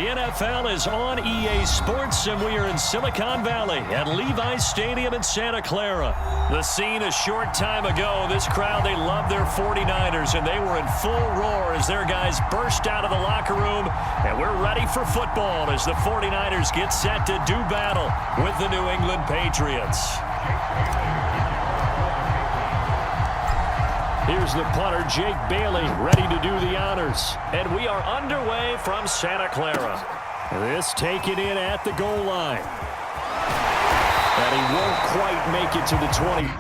NFL is on EA Sports, and we are in Silicon Valley at Levi's Stadium in Santa Clara. The scene a short time ago, this crowd, they love their 49ers, and they were in full roar as their guys burst out of the locker room, and we're ready for football as the 49ers get set to do battle with the New England Patriots. Here's the punter, Jake Bailey, ready to do the honors. And we are underway from Santa Clara. This taken in at the goal line. And he won't quite make it to the 20.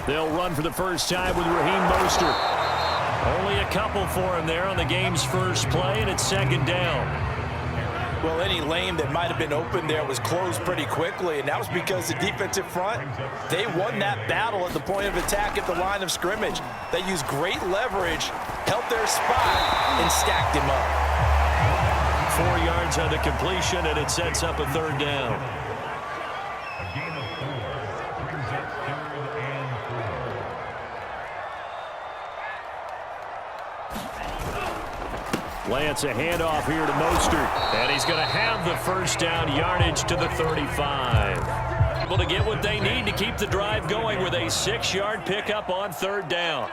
They'll run for the first time with Raheem Mostert. Only a couple for him there on the game's first play, and it's second down. Well, any lane that might have been open there was closed pretty quickly, and that was because the defensive front, they won that battle at the point of attack at the line of scrimmage. They used great leverage, held their spot, and stacked him up. 4 yards on the completion, and it sets up a third down. Lance, a handoff here to Mostert, and he's going to have the first down yardage to the 35. Able to get what they need to keep the drive going with a 6-yard pickup on third down.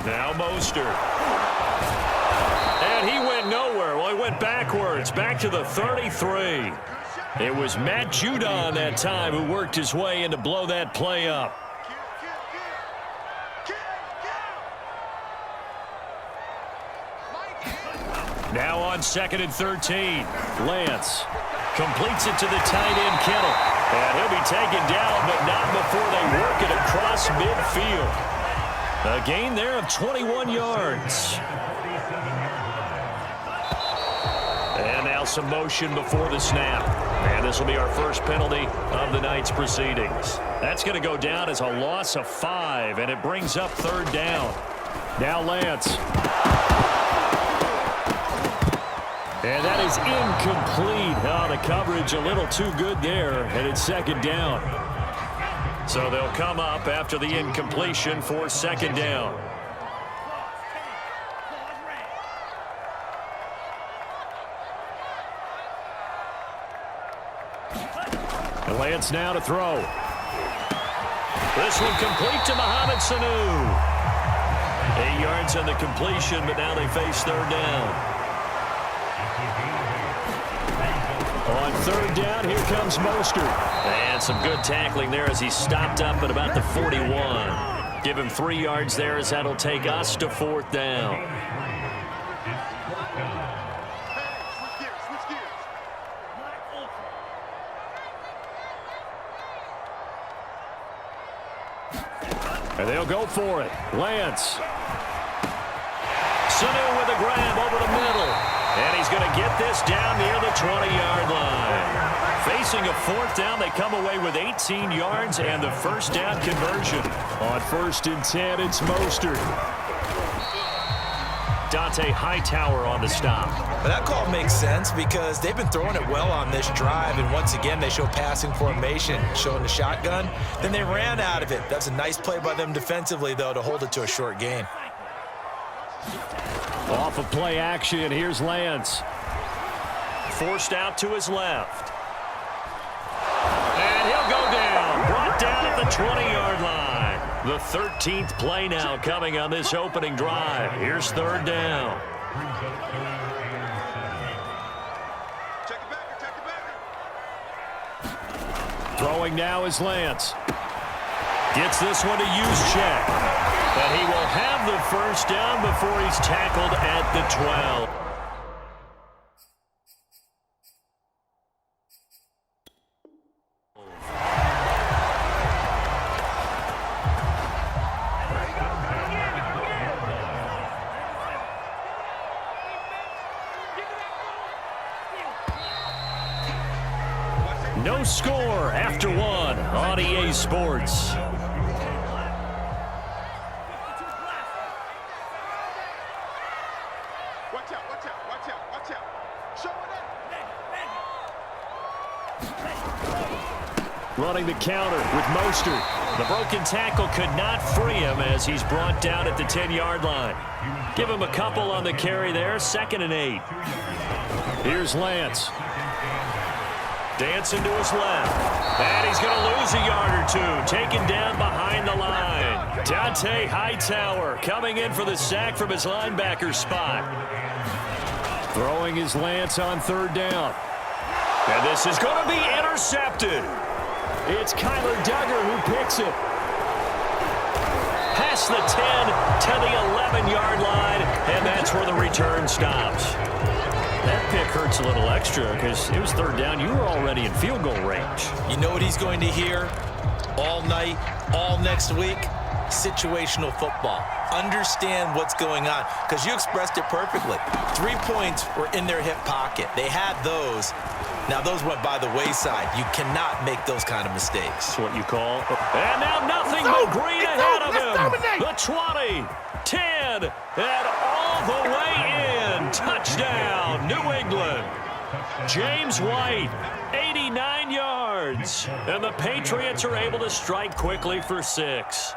Now Mostert. And he went nowhere. Well, he went backwards, back to the 33. It was Matt Judon that time who worked his way in to blow that play up. Now on 2nd and 13. Lance completes it to the tight end, Kittle. And he'll be taken down, but not before they work it across midfield. A gain there of 21 yards. And now some motion before the snap. And this will be our first penalty of the night's proceedings. That's going to go down as a loss of 5, and it brings up third down. Now Lance. And that is incomplete. Oh, the coverage a little too good there, and it's second down. So they'll come up after the incompletion for second down. And Lance now to throw. This one complete to Mohamed Sanu. 8 yards on the completion, but now they face third down. On third down, here comes Mostert. And some good tackling there as he stopped up at about the 41. Give him 3 yards there as that'll take us to fourth down. And they'll go for it. Lance. Sanu with a grab over the middle. And he's going to get this down near the 20-yard line. Facing a fourth down, they come away with 18 yards and the first down conversion. On 1st and 10, it's Mostert. Dante Hightower on the stop. But that call makes sense because they've been throwing it well on this drive, and once again they show passing formation, showing the shotgun. Then they ran out of it. That's a nice play by them defensively, though, to hold it to a short gain. Off of play action, here's Lance. Forced out to his left. And he'll go down. Brought down at the 20-yard line. The 13th play now coming on this opening drive. Here's third down. Throwing now is Lance. Gets this one to use check. But he will have the first down before he's tackled at the 12. No score after one on EA Sports. Watch out, watch out, watch out, watch out. Show it in. Running the counter with Mostert. The broken tackle could not free him as he's brought down at the 10-yard line. Give him a couple on the carry there, 2nd and 8. Here's Lance. Dancing to his left. And he's going to lose a yard or two. Taken down behind the line. Dante Hightower coming in for the sack from his linebacker spot. Throwing his Lance on 3rd down. And this is going to be intercepted. It's Kyler Duggar who picks it. Past the 10 to the 11-yard line. And that's where the return stops. That pick hurts a little extra because it was 3rd down. You were already in field goal range. You know what he's going to hear all night, all next week? Situational football. Understand what's going on because you expressed it perfectly. 3 points were in their hip pocket. They had those. Now, those went by the wayside. You cannot make those kind of mistakes. That's what you call. And now nothing but green ahead of him. The 20, 10, and all the way in. Touchdown, New England. James White, 89 yards. And the Patriots are able to strike quickly for 6.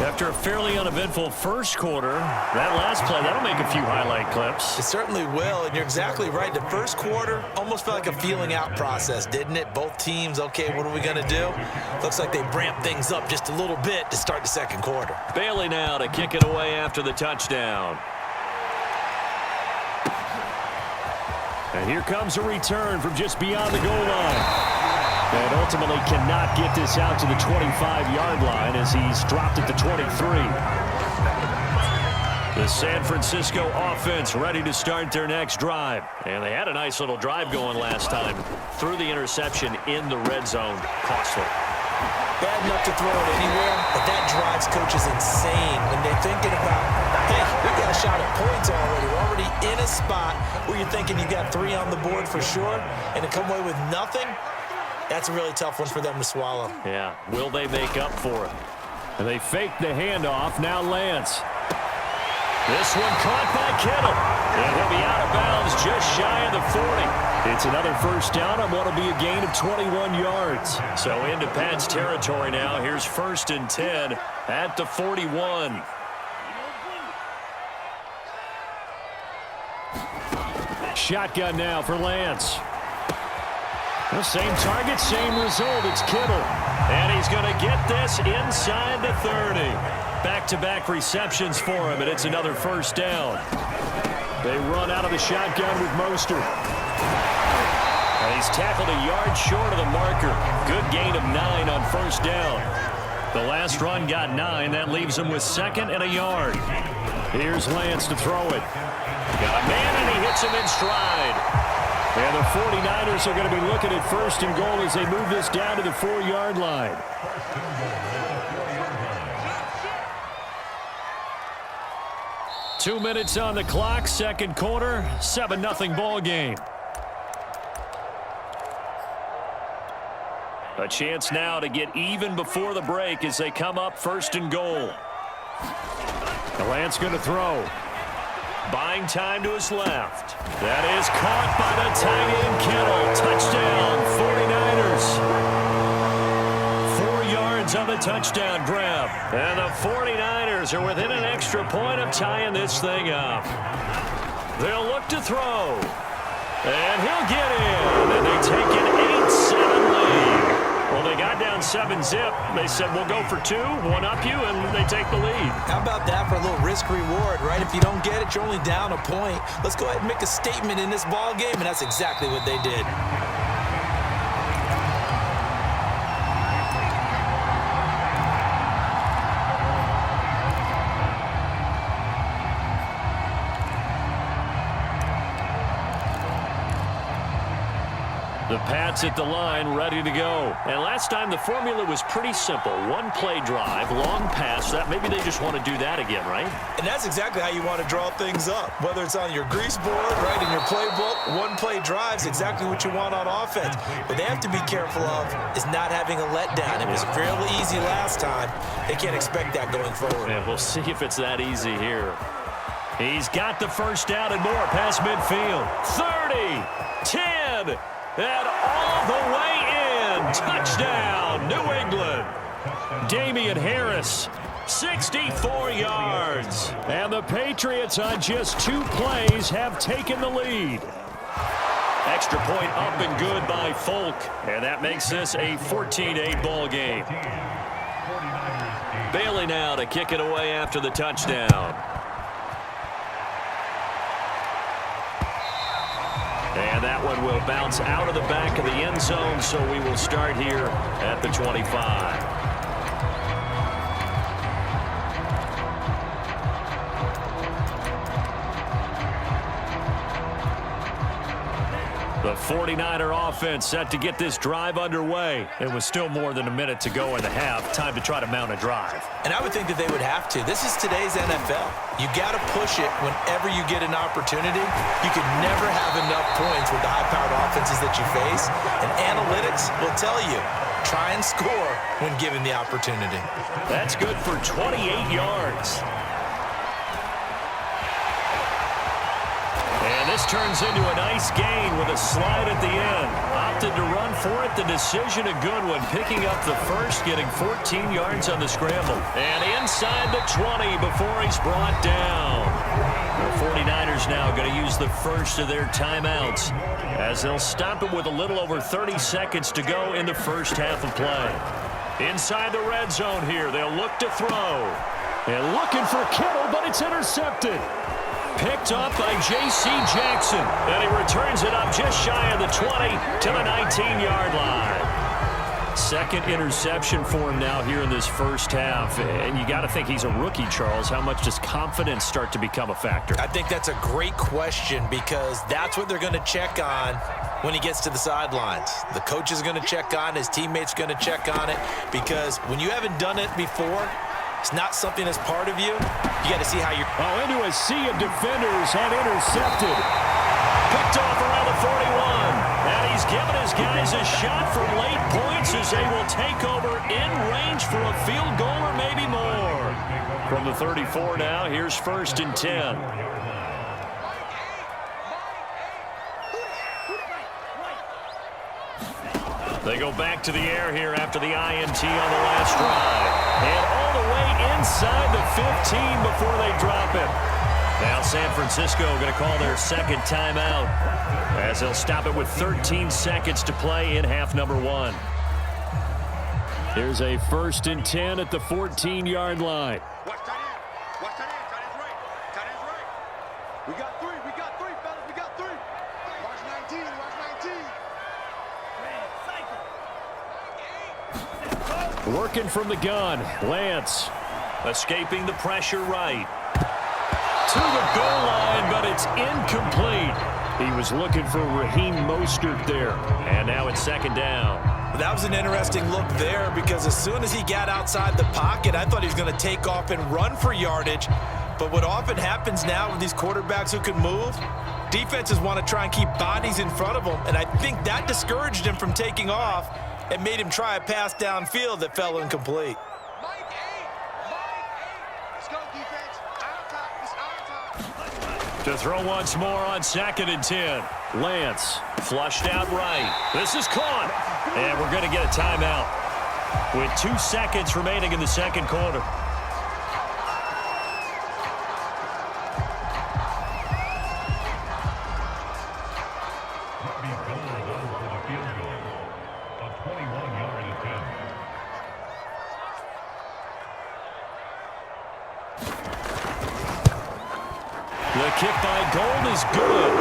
After a fairly uneventful first quarter, that last play, that'll make a few highlight clips. It certainly will, and you're exactly right. The first quarter almost felt like a feeling out process, didn't it? Both teams, okay, what are we going to do? Looks like they ramped things up just a little bit to start the second quarter. Bailey now to kick it away after the touchdown. And here comes a return from just beyond the goal line. And ultimately cannot get this out to the 25-yard line as he's dropped at the 23. The San Francisco offense ready to start their next drive. And they had a nice little drive going last time. Threw the interception in the red zone. Costly. Bad enough to throw it anywhere, but that drives coaches insane when they're thinking about, hey, we got a shot at points already. We're already in a spot where you're thinking you got 3 on the board for sure, and to come away with nothing, that's a really tough one for them to swallow. Yeah, will they make up for it? And they fake the handoff. Now Lance. This one caught by Kittle. And he'll be out of bounds just shy of the 40. It's another first down on what will be a gain of 21 yards. So into Pat's territory now. Here's 1st and 10 at the 41. Shotgun now for Lance. The same target, same result. It's Kittle. And he's going to get this inside the 30. Back-to-back receptions for him, and it's another first down. They run out of the shotgun with Mostert. And he's tackled a yard short of the marker. Good gain of 9 on first down. The last run got 9. That leaves him with 2nd and a yard. Here's Lance to throw it. Got a man, and he hits him in stride. And the 49ers are going to be looking at 1st and goal as they move this down to the 4-yard line. Two minutes on the clock, second quarter, 7-0 ball game. A chance now to get even before the break as they come up 1st and goal. The Lance going to throw. Buying time to his left. That is caught by the tight end Kittle. Touchdown, 49ers. 4 yards on the touchdown grab. And the 49ers are within an extra point of tying this thing up. They'll look to throw. And he'll get in. And they take an 8-7 lead. Well, they got down 7-zip. They said, we'll go for 2, one up you, and they take the lead. How about that for a little risk-reward, right? If you don't get it, you're only down a point. Let's go ahead and make a statement in this ball game, and that's exactly what they did. The Pats at the line, ready to go. And last time, the formula was pretty simple. One play drive, long pass. That maybe they just want to do that again, right? And that's exactly how you want to draw things up. Whether it's on your grease board, right, in your playbook, one play drive's exactly what you want on offense. What they have to be careful of is not having a letdown. It was fairly easy last time. They can't expect that going forward. Yeah, we'll see if it's that easy here. He's got the first down and more past midfield. 30, 10. And all the way in. Touchdown, New England. Damian Harris, 64 yards. And the Patriots on just 2 plays have taken the lead. Extra point up and good by Folk. And that makes this a 14-8 ball game. Bailey now to kick it away after the touchdown. And that one will bounce out of the back of the end zone, so we will start here at the 25. The 49er offense set to get this drive underway. It was still more than a minute to go in the half. Time to try to mount a drive. And I would think that they would have to. This is today's NFL. You got to push it whenever you get an opportunity. You can never have enough points with the high-powered offenses that you face. And analytics will tell you, try and score when given the opportunity. That's good for 28 yards. And this turns into a nice gain with a slide at the end. Opted to run for it. The decision a good one. Picking up the first, getting 14 yards on the scramble. And inside the 20 before he's brought down. The 49ers now going to use the first of their timeouts as they'll stop it with a little over 30 seconds to go in the first half of play. Inside the red zone here. They'll look to throw. And looking for Kittle, but it's intercepted. Picked up by J.C. Jackson. And he returns it up just shy of the 20 to the 19-yard line. Second interception for him now here in this first half. And you got to think he's a rookie, Charles. How much does confidence start to become a factor? I think that's a great question because that's what they're going to check on when he gets to the sidelines. The coach is going to check on, his teammates going to check on it, because when you haven't done it before, it's not something that's part of you. You got to see how you're... Oh, into a sea of defenders and intercepted. Picked off around the 41. And he's given his guys a shot for late points as they will take over in range for a field goal or maybe more. From the 34 now, here's 1st and 10. They go back to the air here after the INT on the last drive. And all the way inside the 15 before they drop it. Now San Francisco going to call their second timeout as they'll stop it with 13 seconds to play in half number 1. Here's a 1st and 10 at the 14-yard line. Watch tight end. Watch tight end. Tight end's right. Tight end's right. We got 3. We got 3, fellas. We got 3. Watch 19. Watch 19. Working from the gun. Lance escaping the pressure right. To the goal line, but it's incomplete. He was looking for Raheem Mostert there. And now it's 2nd down. That was an interesting look there because as soon as he got outside the pocket, I thought he was going to take off and run for yardage. But what often happens now with these quarterbacks who can move, defenses want to try and keep bodies in front of them. And I think that discouraged him from taking off and made him try a pass downfield that fell incomplete. Mike 8. Let's go, defense. Out top. It's out top. To throw once more on 2nd and 10. Lance flushed out right. This is caught. And we're going to get a timeout with 2 seconds remaining in the second quarter. A 21-yard attempt. The kick by Gold is good.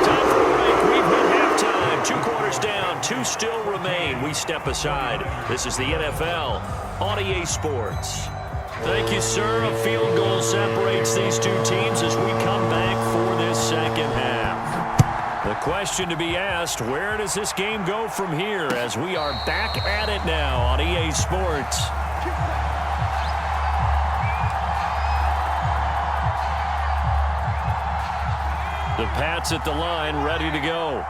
Time for a break. We've hit halftime. 2 quarters down. 2 still remain. We step aside. This is the NFL on EA Sports. Thank you, sir. A field goal separates these two teams as we come back for this second half. The question to be asked, where does this game go from here as we are back at it now on EA Sports? The Pats at the line, ready to go.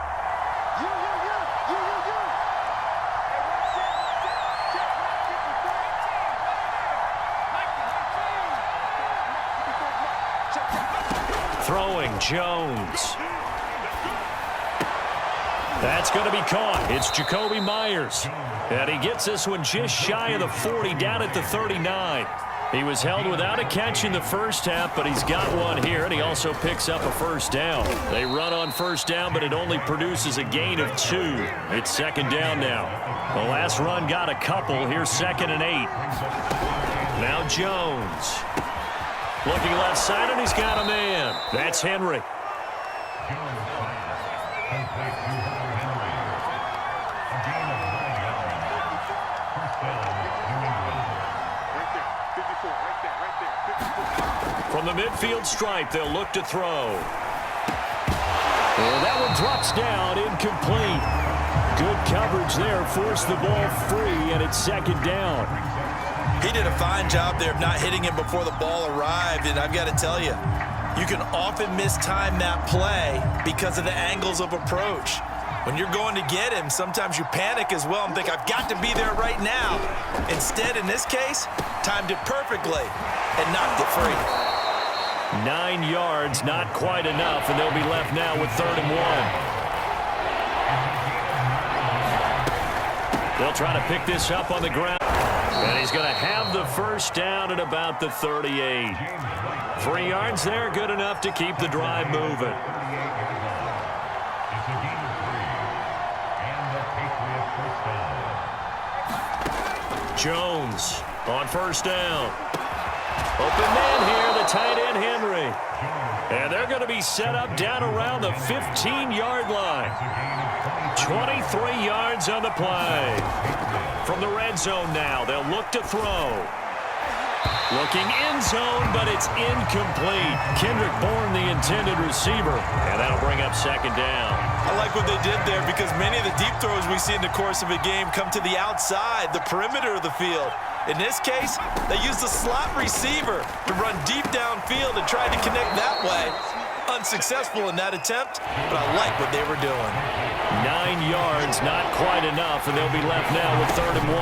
Throwing, Jones. That's going to be caught. It's Jacoby Myers. And he gets this one just shy of the 40, down at the 39. He was held without a catch in the first half, but he's got one here, and he also picks up a first down. They run on first down, but it only produces a gain of 2. It's second down now. The last run got a couple. Here's 2nd and 8. Now Jones. Looking left side, and he's got a man. That's Henry. From the midfield stripe, they'll look to throw. And that one drops down, incomplete. Good coverage there, forced the ball free, and it's second down. He did a fine job there of not hitting him before the ball arrived, and I've got to tell you, you can often mistime that play because of the angles of approach. When you're going to get him, sometimes you panic as well and think, I've got to be there right now. Instead, in this case, timed it perfectly and knocked it free. 9 yards, not quite enough, and they'll be left now with 3rd and 1. They'll try to pick this up on the ground. And he's going to have the first down at about the 38. 3 yards there, good enough to keep the drive moving. Jones on first down. Open man here, the tight end Henry. And they're going to be set up down around the 15-yard line. 23 yards on the play. From the red zone now, they'll look to throw. Looking end zone, but it's incomplete. Kendrick Bourne, the intended receiver. And that'll bring up second down. I like what they did there because many of the deep throws we see in the course of a game come to the outside, the perimeter of the field. In this case, they used the slot receiver to run deep downfield and tried to connect that way. Unsuccessful in that attempt, but I like what they were doing. 9 yards, not quite enough, and they'll be left now with 3rd and 1.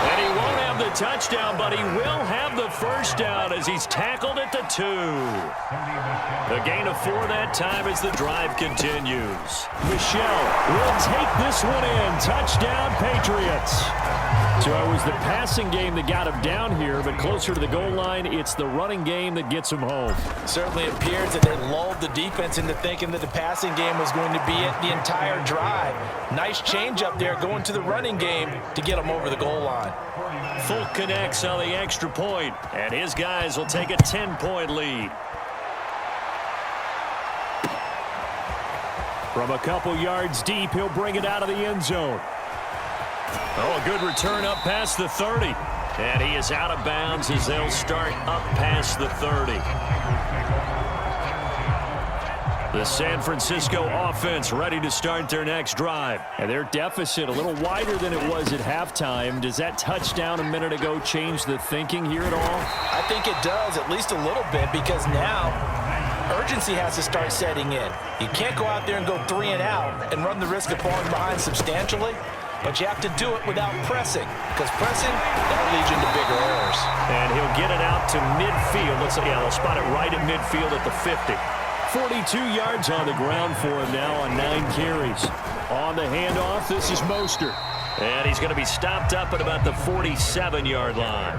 And he won't have the touchdown, but he will have the first down as he's tackled at the 2. A gain of 4 that time as the drive continues. Michelle will take this one in. Touchdown, Patriots. So it was the passing game that got him down here, but closer to the goal line, it's the running game that gets him home. Certainly appears that they lulled the defense into thinking that the passing game was going to be it the entire drive. Nice change up there going to the running game to get them over the goal line. Fulk connects on the extra point, and his guys will take a 10-point lead. From a couple yards deep, he'll bring it out of the end zone. Oh, a good return up past the 30. And he is out of bounds as they'll start up past the 30. The San Francisco offense ready to start their next drive. And their deficit a little wider than it was at halftime. Does that touchdown a minute ago change the thinking here at all? I think it does, at least a little bit, because now urgency has to start setting in. You can't go out there and go 3 and out and run the risk of falling behind substantially. But you have to do it without pressing, because pressing, that leads you into bigger errors. And he'll get it out to midfield. They'll spot it right at midfield at the 50. 42 yards on the ground for him now on 9 carries. On the handoff, this is Mostert. And he's going to be stopped up at about the 47-yard line.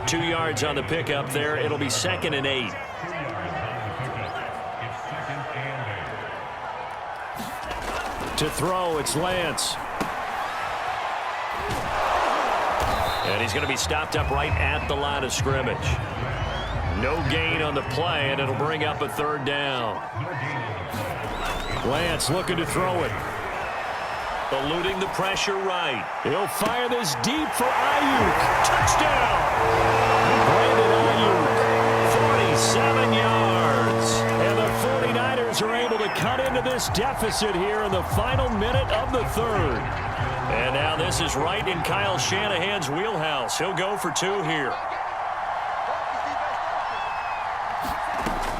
2 yards on the pickup there. It'll be 2nd and 8. To throw, it's Lance. And he's going to be stopped up right at the line of scrimmage. No gain on the play, and it'll bring up a third down. Lance looking to throw it. Eluding the pressure right. He'll fire this deep for Ayuk. Touchdown! Brandon Ayuk, 47 yards. And the 49ers are able to cut into this deficit here in the final minute of the third. And now this is right in Kyle Shanahan's wheelhouse. He'll go for 2 here.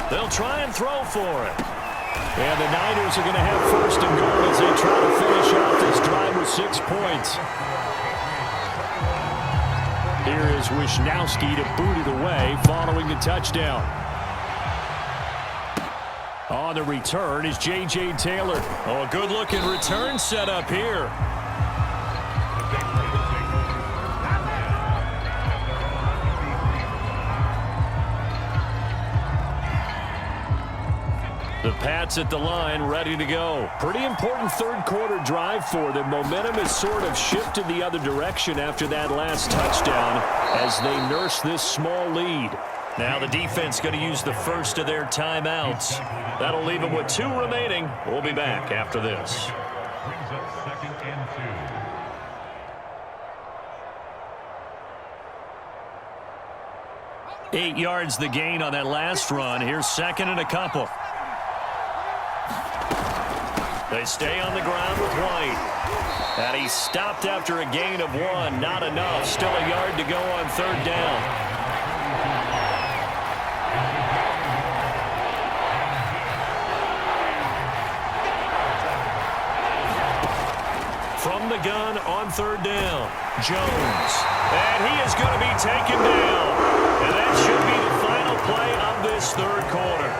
They'll try and throw for it. And the Niners are going to have first and goal as they try to finish off this drive with 6 points. Here is Wisnowski to boot it away following the touchdown. On the return is J.J. Taylor. Oh, a good-looking return set up here. The Pats at the line, ready to go. Pretty important third-quarter drive for them. Momentum has sort of shifted the other direction after that last touchdown as they nurse this small lead. Now the defense going to use the first of their timeouts. That'll leave them with 2 remaining. We'll be back after this. Brings up 2nd and 2. 8 yards the gain on that last run. Here's 2nd and a couple. They stay on the ground with White. And he stopped after a gain of 1. Not enough. Still a yard to go on 3rd down. From the gun on 3rd down, Jones. And he is going to be taken down. And that should be the final play of this 3rd quarter.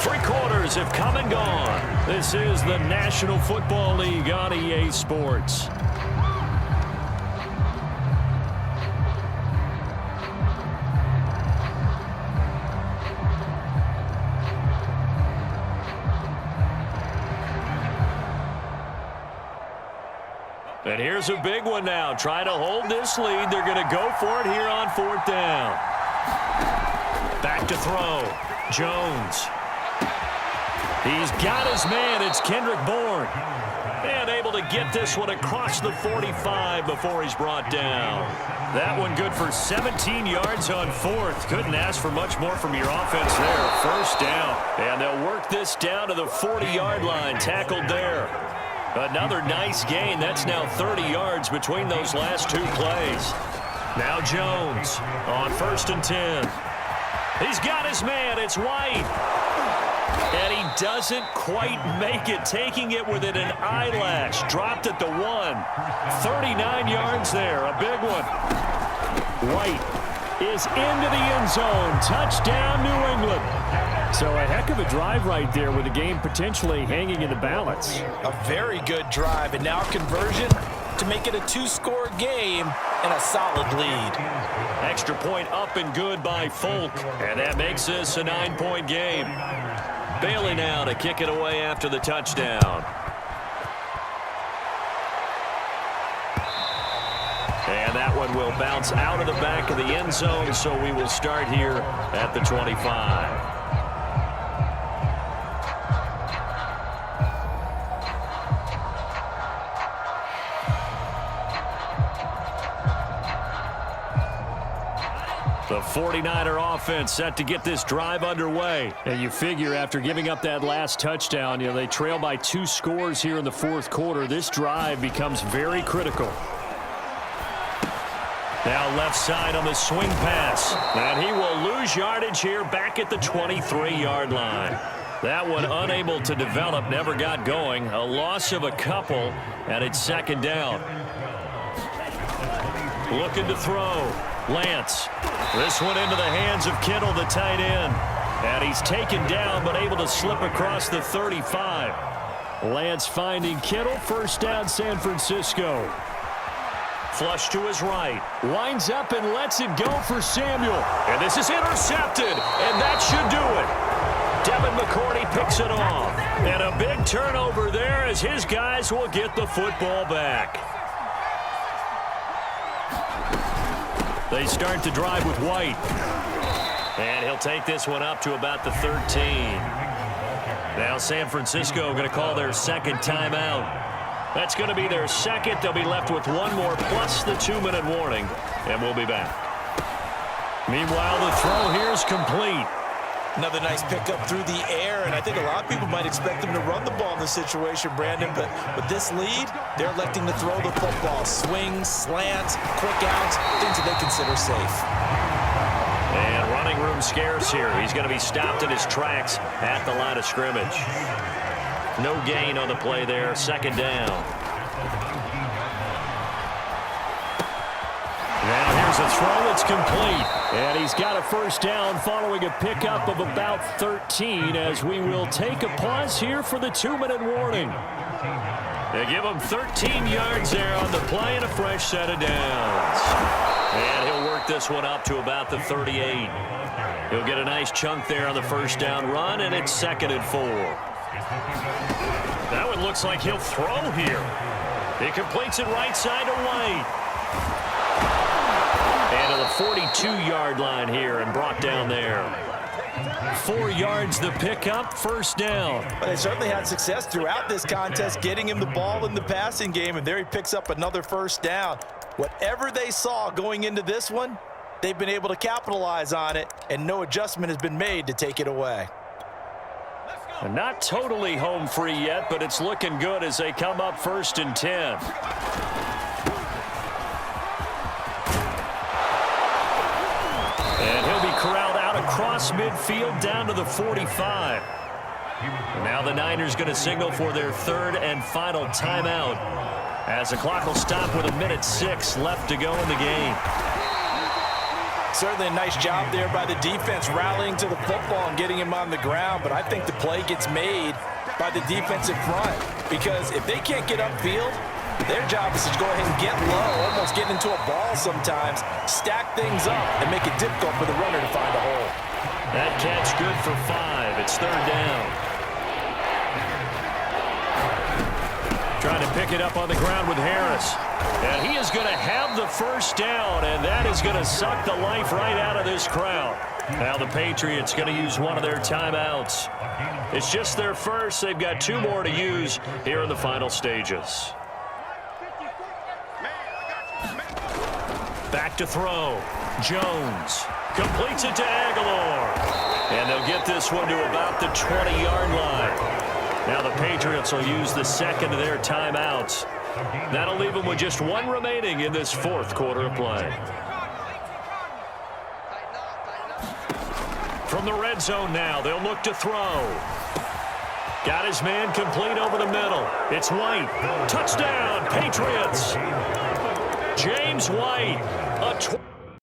3 quarters have come and gone. This is the National Football League on EA Sports. And here's a big one now. Trying to hold this lead. They're going to go for it here on 4th down. Back to throw. Jones. He's got his man. It's Kendrick Bourne. And able to get this one across the 45 before he's brought down. That one good for 17 yards on 4th. Couldn't ask for much more from your offense there. 1st down. And they'll work this down to the 40-yard line. Tackled there. Another nice gain. That's now 30 yards between those last 2 plays. Now Jones on 1st and 10. He's got his man. It's White. And he doesn't quite make it, taking it within an eyelash. Dropped at the 1. 39 yards there, a big one. White is into the end zone. Touchdown, New England. So a heck of a drive right there with the game potentially hanging in the balance. A very good drive, and now conversion to make it a 2-score game and a solid lead. Extra point up and good by Folk, and that makes this a 9-point game. Bailey now to kick it away after the touchdown. And that one will bounce out of the back of the end zone, so we will start here at the 25. The 49er offense set to get this drive underway. And you figure after giving up that last touchdown, they trail by 2 scores here in the 4th quarter. This drive becomes very critical. Now left side on the swing pass. And he will lose yardage here back at the 23-yard line. That one unable to develop, never got going. A loss of a couple, and it's 2nd down. Looking to throw. Lance. This one into the hands of Kittle, the tight end. And he's taken down, but able to slip across the 35. Lance finding Kittle. 1st down, San Francisco. Flush to his right. Winds up and lets it go for Samuel. And this is intercepted. And that should do it. Devin McCourty picks it off. And a big turnover there as his guys will get the football back. They start to drive with White. And he'll take this one up to about the 13. Now San Francisco going to call their second timeout. That's going to be their second. They'll be left with one more plus the 2-minute warning. And we'll be back. Meanwhile, the throw here is complete. Another nice pickup through the air, and I think a lot of people might expect them to run the ball in this situation, Brandon, but with this lead, they're electing to throw the football. Swings, slants, quick outs, things that they consider safe. And running room scarce here. He's going to be stopped in his tracks at the line of scrimmage. No gain on the play there. Second down. Now here's a throw that's complete. And he's got a first down following a pickup of about 13 as we will take a pause here for the 2-minute warning. They give him 13 yards there on the play and a fresh set of downs. And he'll work this one up to about the 38. He'll get a nice chunk there on the first down run, and it's 2nd and 4. That one looks like he'll throw here. He completes it right side to White. And to the 42-yard line here and brought down there. 4 yards the pickup, first down. But they certainly had success throughout this contest getting him the ball in the passing game, and there he picks up another first down. Whatever they saw going into this one, they've been able to capitalize on it, and no adjustment has been made to take it away. Not totally home free yet, but it's looking good as they come up 1st and 10. And he'll be corralled out across midfield down to the 45. And now the Niners going to signal for their 3rd and final timeout as the clock will stop with 1:06 left to go in the game. Certainly a nice job there by the defense rallying to the football and getting him on the ground, but I think the play gets made by the defensive front because if they can't get upfield, their job is to go ahead and get low, almost get into a ball sometimes, stack things up, and make it difficult for the runner to find a hole. That catch good for 5. It's 3rd down. Trying to pick it up on the ground with Harris. And he is going to have the first down, and that is going to suck the life right out of this crowd. Now the Patriots going to use one of their timeouts. It's just their first. They've got 2 more to use here in the final stages. Back to throw. Jones completes it to Aguilar. And they'll get this one to about the 20-yard line. Now the Patriots will use the 2nd of their timeouts. That'll leave them with just 1 remaining in this 4th quarter of play. From the red zone now, they'll look to throw. Got his man complete over the middle. It's White. Touchdown, Patriots. James White.